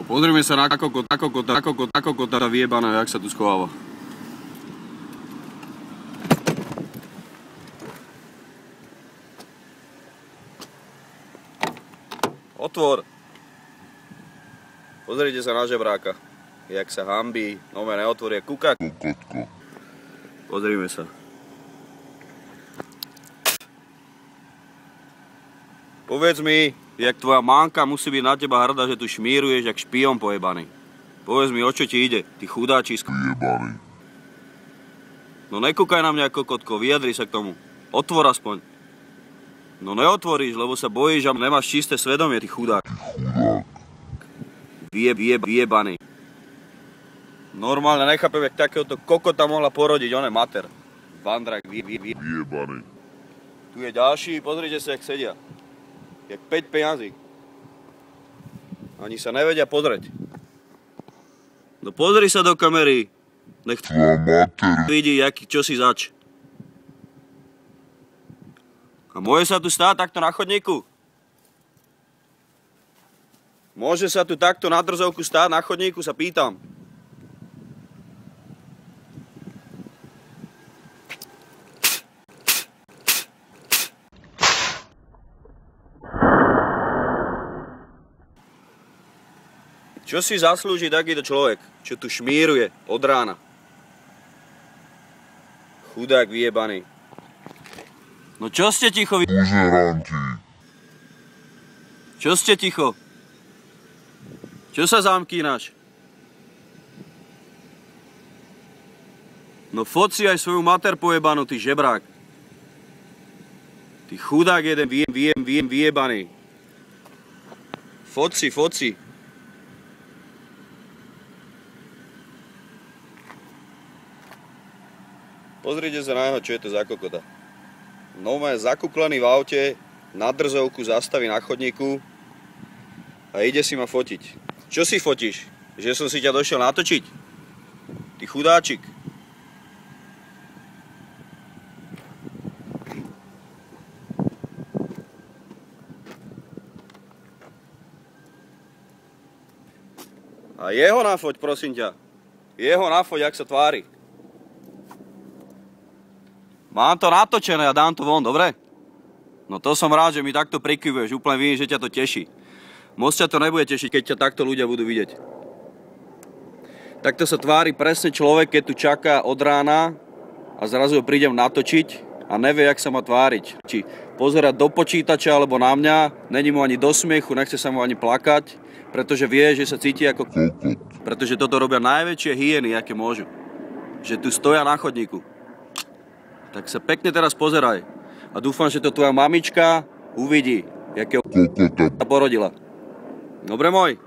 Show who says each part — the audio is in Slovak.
Speaker 1: No pozrime sa na kokota vyjebané, jak sa tu schováva. Otvor. Pozrite sa na žebráka. Jak sa hanbí. No me neotvorí, kukák. Pozrime sa. Povedz mi, jak tvoja manka musí byť na teba hrdá, že tu šmíruješ jak špion pojebaný. Povedz mi, o čo ti ide, ty chudáčisko.
Speaker 2: Jebaný.
Speaker 1: No nekúkaj na mňa, kokotko, vyjadri sa k tomu. Otvor aspoň. No neotvoríš, lebo sa bojíš a nemáš čisté svedomie, ty chudák. Vyjebaný. Normálne nechápem, jak takéhoto kokota mohla porodiť, on je mater. Vandrak,
Speaker 2: Jebaný.
Speaker 1: Tu je ďalší, pozrite sa, jak sedia. Jak 5 peňazí. Ani sa nevedia pozrieť. No pozri sa do kamery. Nech
Speaker 2: Tvoja mater.
Speaker 1: vidí, čo si zač. A môže sa tu stáť takto na chodníku? Môže sa tu takto na drzovku stáť na chodníku, sa pýtam. Čo si zaslúži takýto človek, čo tu šmíruje od rána? Chudák vyjebaný. No čo ste ticho vy...
Speaker 2: Buzeranti.
Speaker 1: Čo ste ticho? Čo sa zamkínaš? No foť si aj svoju mater pojebanú, ty žebrák. Ty chudák jeden vyjebaný. Foť si. Pozrite sa na jeho, čo je to za kokota. No má zakuklený v aute, na drzovku zastaví na chodníku a ide si ma fotiť. Čo si fotíš? Že som si ťa došiel natočiť? Ty chudáčik. A jeho nafoť, prosím ťa. Jeho nafoť, jak sa tvári. Mám to natočené a dám to von, dobre? No to som rád, že mi takto prikyvuješ, úplne vidím, že ťa to teší. Moc ťa to nebude tešiť, keď ťa takto ľudia budú vidieť. Takto sa tvári presne človek, keď tu čaká od rána a zrazu ho prídem natočiť a nevie, jak sa má tváriť. Či pozerať do počítača alebo na mňa, není mu ani do smiechu, nechce sa mu ani plakať, pretože vie, že sa cíti ako kokot. Pretože toto robia najväčšie hyeny, aké môžu. Že tu stoja na chodníku. Tak sa pekne teraz pozeraj. A dúfam, že to tvoja mamička uvidí, jakého kokota porodila. Dobre môj?